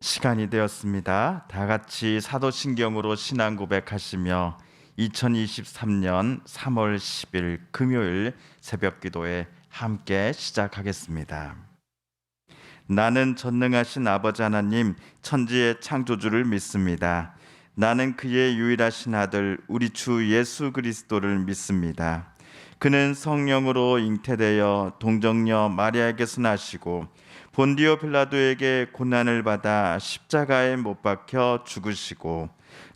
시간이 되었습니다. 다 같이 사도신경으로 신앙 고백하시며 2023년 3월 10일 금요일 새벽 기도에 함께 시작하겠습니다. 나는 전능하신 아버지 하나님 천지의 창조주를 믿습니다. 나는 그의 유일하신 아들 우리 주 예수 그리스도를 믿습니다. 그는 성령으로 잉태되어 동정녀 마리아에게서 나시고 본디오 빌라도에게 고난을 받아 십자가에 못 박혀 죽으시고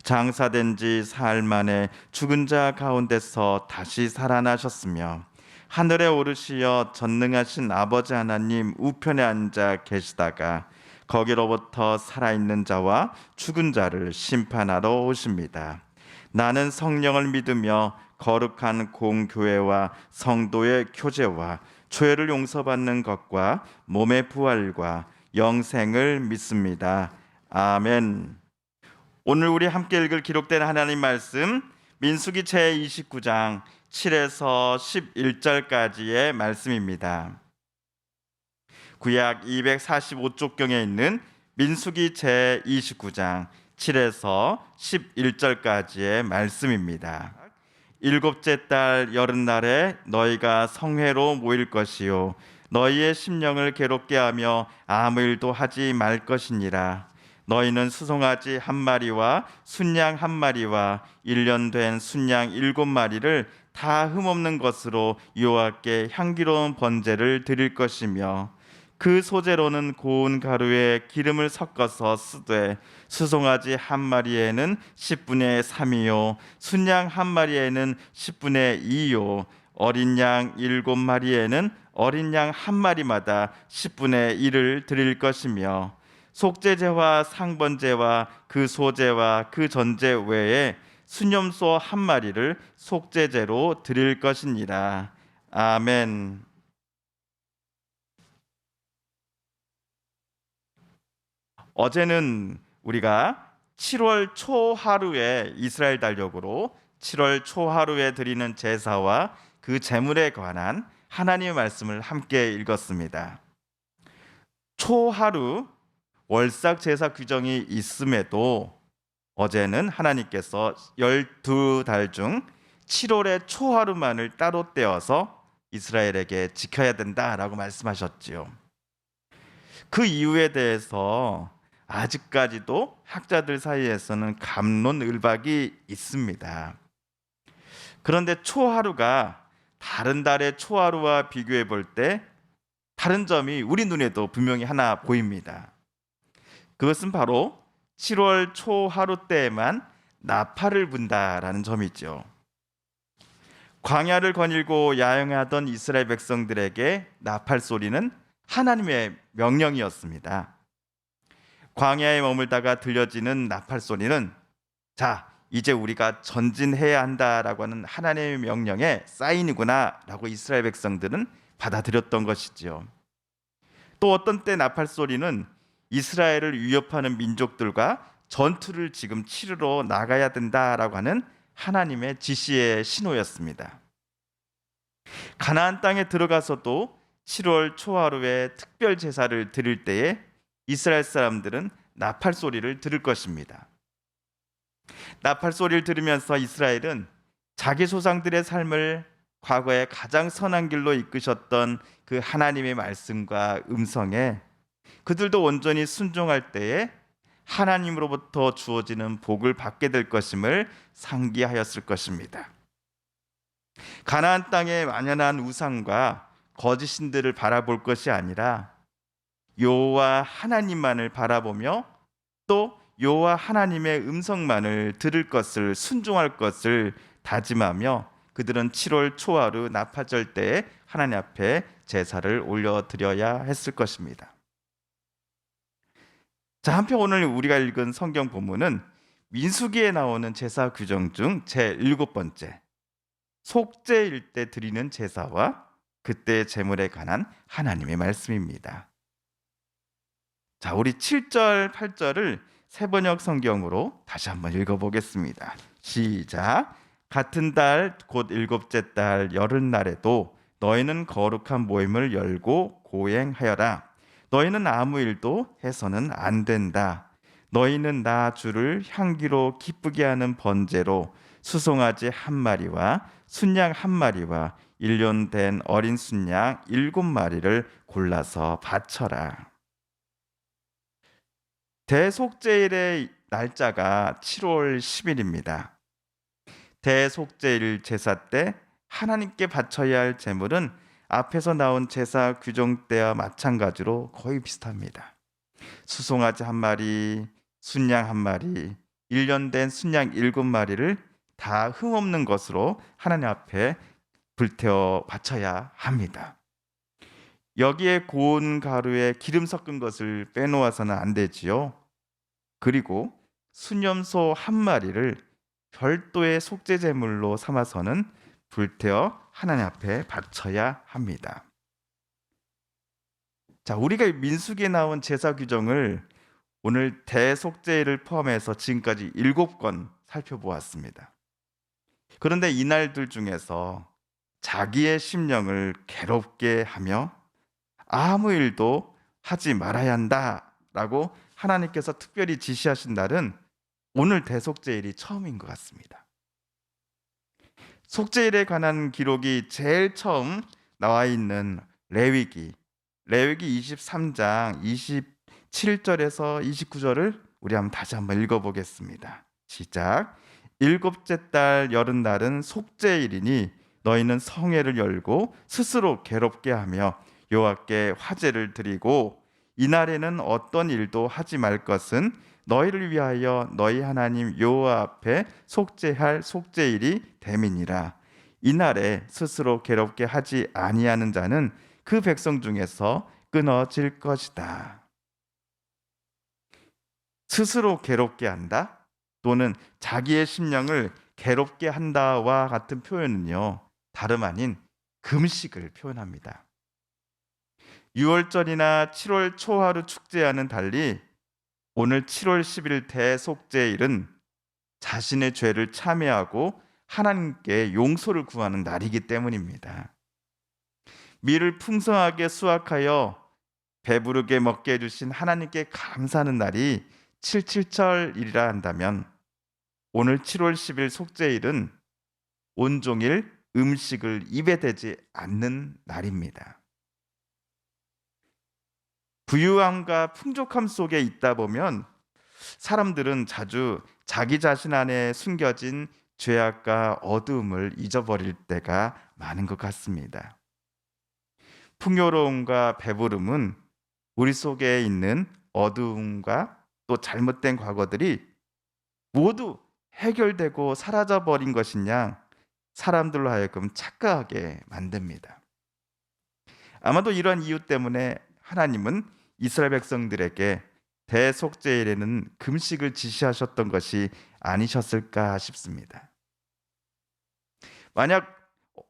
장사된 지 사흘 만에 죽은 자 가운데서 다시 살아나셨으며 하늘에 오르시어 전능하신 아버지 하나님 우편에 앉아 계시다가 거기로부터 살아있는 자와 죽은 자를 심판하러 오십니다. 나는 성령을 믿으며 거룩한 공교회와 성도의 교제와 죄를 용서받는 것과 몸의 부활과 영생을 믿습니다. 아멘. 오늘 우리 함께 읽을 기록된 하나님 말씀 민수기 제29장 7에서 11절까지의 말씀입니다. 구약 245쪽경에 있는 민수기 제29장 7에서 11절까지의 말씀입니다. 일곱째 달 여름날에 너희가 성회로 모일 것이요 너희의 심령을 괴롭게 하며 아무 일도 하지 말 것이니라. 너희는 수송아지 한 마리와 순양 한 마리와 1년 된 순양 7마리를 다 흠없는 것으로 여호와께 향기로운 번제를 드릴 것이며 그 소재로는 고운 가루에 기름을 섞어서 쓰되 수송아지 한 마리에는 10분의 3이요 순양 한 마리에는 10분의 2요 어린 양 7마리에는 어린 양 한 마리마다 10분의 1을 드릴 것이며 속죄제와 상번제와 그 소제와 그 전제 외에 수념소 한 마리를 속죄제로 드릴 것이니라. 아멘. 어제는 우리가 7월 초하루에 이스라엘 달력으로 7월 초하루에 드리는 제사와 그 제물에 관한 하나님의 말씀을 함께 읽었습니다. 초하루 월삭 제사 규정이 있음에도 어제는 하나님께서 12달 중 7월의 초하루만을 따로 떼어서 이스라엘에게 지켜야 된다라고 말씀하셨지요. 그 이유에 대해서 아직까지도 학자들 사이에서는 갑론을박이 있습니다. 그런데 초하루가 다른 달의 초하루와 비교해 볼 때 다른 점이 우리 눈에도 분명히 하나 보입니다. 그것은 바로 7월 초하루 때에만 나팔을 분다라는 점이죠. 광야를 거닐고 야영하던 이스라엘 백성들에게 나팔 소리는 하나님의 명령이었습니다. 광야에 머물다가 들려지는 나팔 소리는 자, 이제 우리가 전진해야 한다라고 하는 하나님의 명령의 사인이구나라고 이스라엘 백성들은 받아들였던 것이지요. 또 어떤 때 나팔 소리는 이스라엘을 위협하는 민족들과 전투를 지금 치르러 나가야 된다라고 하는 하나님의 지시의 신호였습니다. 가나안 땅에 들어가서도 7월 초하루에 특별 제사를 드릴 때에 이스라엘 사람들은 나팔 소리를 들을 것입니다. 나팔 소리를 들으면서 이스라엘은 자기 조상들의 삶을 과거에 가장 선한 길로 이끄셨던 그 하나님의 말씀과 음성에 그들도 온전히 순종할 때에 하나님으로부터 주어지는 복을 받게 될 것임을 상기하였을 것입니다. 가나안 땅에 만연한 우상과 거짓 신들을 바라볼 것이 아니라 여호와 하나님만을 바라보며 또 여호와 하나님의 음성만을 들을 것을 순종할 것을 다짐하며 그들은 7월 초하루 나팔절 때에 하나님 앞에 제사를 올려드려야 했을 것입니다. 자, 한편 오늘 우리가 읽은 성경 본문은 민수기에 나오는 제사 규정 중 제7번째 속죄일 때 드리는 제사와 그때의 제물에 관한 하나님의 말씀입니다. 자, 우리 7절, 8절을 새번역 성경으로 다시 한번 읽어보겠습니다. 시작. 같은 달 곧 일곱째 달 여름날에도 너희는 거룩한 모임을 열고 고행하여라. 너희는 아무 일도 해서는 안 된다. 너희는 나 주를 향기로 기쁘게 하는 번제로 수송아지 한 마리와 순양 한 마리와 1년 된 어린 순양 7마리를 골라서 바쳐라. 대속제일의 날짜가 7월 10일입니다. 대속제일 제사 때 하나님께 바쳐야 할 제물은 앞에서 나온 제사 규정 때와 마찬가지로 거의 비슷합니다. 수송아지 한 마리, 순양 한 마리, 1년 된 순양 7마리를 다 흠없는 것으로 하나님 앞에 불태워 바쳐야 합니다. 여기에 고운 가루에 기름 섞은 것을 빼놓아서는 안 되지요. 그리고 수염소 한 마리를 별도의 속죄 제물로 삼아서는 불태워 하나님 앞에 바쳐야 합니다. 자, 우리가 민수기에 나온 제사 규정을 오늘 대속죄를 포함해서 지금까지 7건 살펴보았습니다. 그런데 이날들 중에서 자기의 심령을 괴롭게 하며 아무 일도 하지 말아야 한다라고 하나님께서 특별히 지시하신 날은 오늘 대속죄일이 처음인 것 같습니다. 속죄일에 관한 기록이 제일 처음 나와 있는 레위기 23장 27절에서 29절을 우리 다시 한번 읽어보겠습니다. 시작. 일곱째 달 여름날은 속죄일이니 너희는 성회를 열고 스스로 괴롭게 하며 여호와께 화제를 드리고 이날에는 어떤 일도 하지 말 것은 너희를 위하여 너희 하나님 여호와 앞에 속죄할 속죄일이 됨이니라. 이날에 스스로 괴롭게 하지 아니하는 자는 그 백성 중에서 끊어질 것이다. 스스로 괴롭게 한다 또는 자기의 심령을 괴롭게 한다와 같은 표현은요, 다름 아닌 금식을 표현합니다. 6월절이나 7월 초하루 축제와는 달리 오늘 7월 10일 대속죄일은 자신의 죄를 참회하고 하나님께 용서를 구하는 날이기 때문입니다. 밀을 풍성하게 수확하여 배부르게 먹게 해주신 하나님께 감사하는 날이 7.7절이라 한다면 오늘 7월 10일 속죄일은 온종일 음식을 입에 대지 않는 날입니다. 부유함과 풍족함 속에 있다 보면 사람들은 자주 자기 자신 안에 숨겨진 죄악과 어두움을 잊어버릴 때가 많은 것 같습니다. 풍요로움과 배부름은 우리 속에 있는 어두움과 또 잘못된 과거들이 모두 해결되고 사라져버린 것이냐 사람들로 하여금 착각하게 만듭니다. 아마도 이러한 이유 때문에 하나님은 이스라엘 백성들에게 대속죄일에는 금식을 지시하셨던 것이 아니셨을까 싶습니다. 만약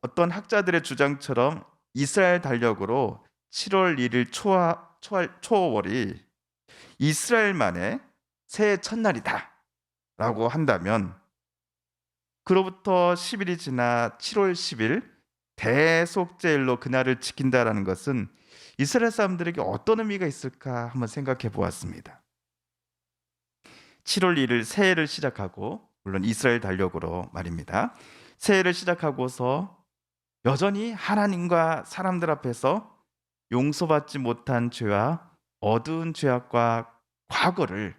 어떤 학자들의 주장처럼 이스라엘 달력으로 7월 1일 초월이 이스라엘만의 새해 첫날이다 라고 한다면 그로부터 10일이 지나 7월 10일 대속죄일로 그날을 지킨다라는 것은 이스라엘 사람들에게 어떤 의미가 있을까 한번 생각해 보았습니다. 7월 1일 새해를 시작하고, 물론 이스라엘 달력으로 말입니다. 새해를 시작하고서 여전히 하나님과 사람들 앞에서 용서받지 못한 죄와 어두운 죄악과 과거를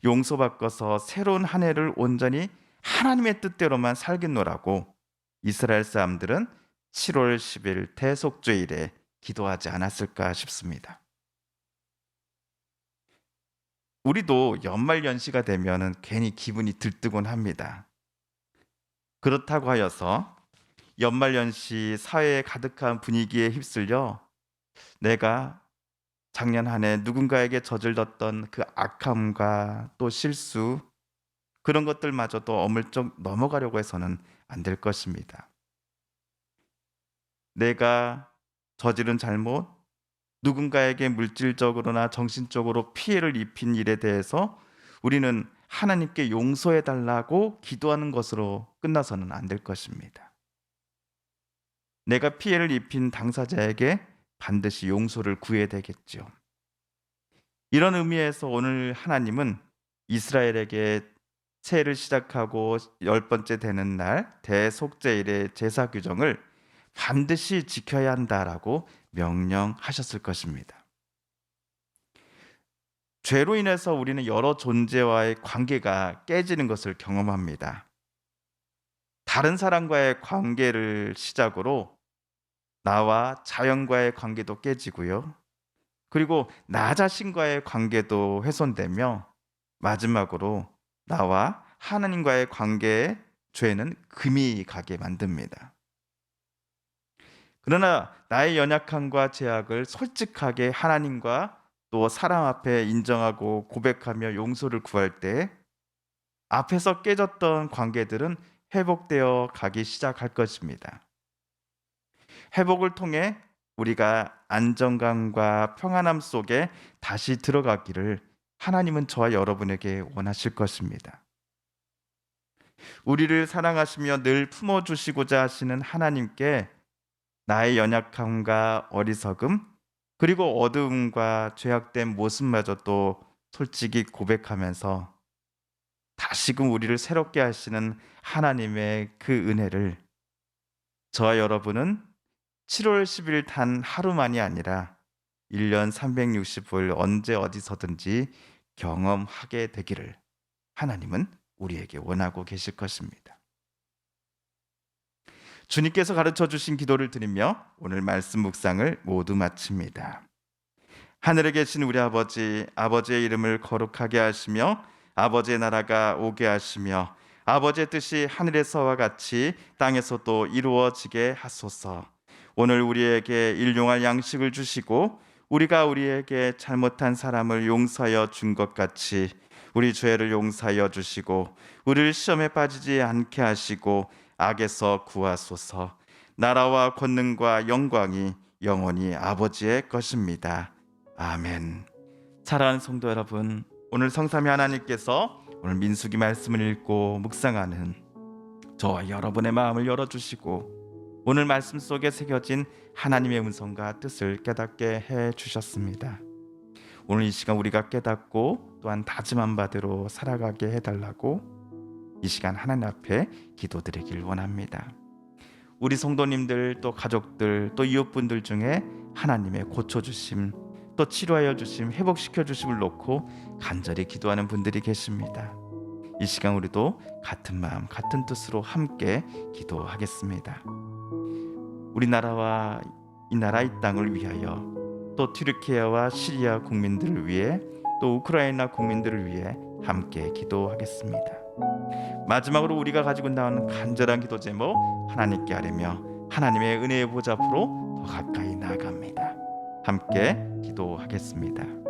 용서받고서 새로운 한 해를 온전히 하나님의 뜻대로만 살겠노라고 이스라엘 사람들은 7월 10일 대속죄일에 기도하지 않았을까 싶습니다. 우리도 연말연시가 되면 괜히 기분이 들뜨곤합니다. 그렇다고 하여서 연말연시 사회에 가득한 분위기에 휩쓸려 내가 작년 한 해 누군가에게 저질렀던 그 악함과 또 실수 그런 것들마저도 어물쩍 넘어가려고 해서는 안 될 것입니다. 내가 저지른 잘못, 누군가에게 물질적으로나 정신적으로 피해를 입힌 일에 대해서 우리는 하나님께 용서해 달라고 기도하는 것으로 끝나서는 안 될 것입니다. 내가 피해를 입힌 당사자에게 반드시 용서를 구해야 되겠죠. 이런 의미에서 오늘 하나님은 이스라엘에게 새해를 시작하고 10번째 되는 날 대속죄일의 제사 규정을 반드시 지켜야 한다라고 명령하셨을 것입니다. 죄로 인해서 우리는 여러 존재와의 관계가 깨지는 것을 경험합니다. 다른 사람과의 관계를 시작으로 나와 자연과의 관계도 깨지고요. 그리고 나 자신과의 관계도 훼손되며 마지막으로 나와 하나님과의 관계에 죄는 금이 가게 만듭니다. 그러나 나의 연약함과 죄악을 솔직하게 하나님과 또 사람 앞에 인정하고 고백하며 용서를 구할 때 앞에서 깨졌던 관계들은 회복되어 가기 시작할 것입니다. 회복을 통해 우리가 안정감과 평안함 속에 다시 들어가기를 하나님은 저와 여러분에게 원하실 것입니다. 우리를 사랑하시며 늘 품어주시고자 하시는 하나님께 나의 연약함과 어리석음 그리고 어두움과 죄악된 모습마저도 솔직히 고백하면서 다시금 우리를 새롭게 하시는 하나님의 그 은혜를 저와 여러분은 7월 10일 단 하루만이 아니라 1년 365일 언제 어디서든지 경험하게 되기를 하나님은 우리에게 원하고 계실 것입니다. 주님께서 가르쳐 주신 기도를 드리며 오늘 말씀 묵상을 모두 마칩니다. 하늘에 계신 우리 아버지, 아버지의 이름을 거룩하게 하시며 아버지의 나라가 오게 하시며 아버지의 뜻이 하늘에서와 같이 땅에서도 이루어지게 하소서. 오늘 우리에게 일용할 양식을 주시고 우리가 우리에게 잘못한 사람을 용서하여 준 것 같이 우리 죄를 용서하여 주시고 우리를 시험에 빠지지 않게 하시고 악에서 구하소서. 나라와 권능과 영광이 영원히 아버지의 것입니다. 아멘. 사랑하는 성도 여러분, 오늘 성삼위 하나님께서 오늘 민수기 말씀을 읽고 묵상하는 저와 여러분의 마음을 열어주시고 오늘 말씀 속에 새겨진 하나님의 음성과 뜻을 깨닫게 해주셨습니다. 오늘 이 시간 우리가 깨닫고 또한 다짐한 바대로 살아가게 해달라고 이 시간 하나님 앞에 기도드리길 원합니다. 우리 성도님들 또 가족들 또 이웃분들 중에 하나님의 고쳐주심 또 치료하여 주심 회복시켜 주심을 놓고 간절히 기도하는 분들이 계십니다. 이 시간 우리도 같은 마음 같은 뜻으로 함께 기도하겠습니다. 우리나라와 이 나라 이 땅을 위하여 또 튀르키예와 시리아 국민들을 위해 또 우크라이나 국민들을 위해 함께 기도하겠습니다. 마지막으로 우리가 가지고 나오는 간절한 기도 제목 하나님께 아뢰며 하나님의 은혜의 보좌 앞으로 더 가까이 나아갑니다. 함께 기도하겠습니다.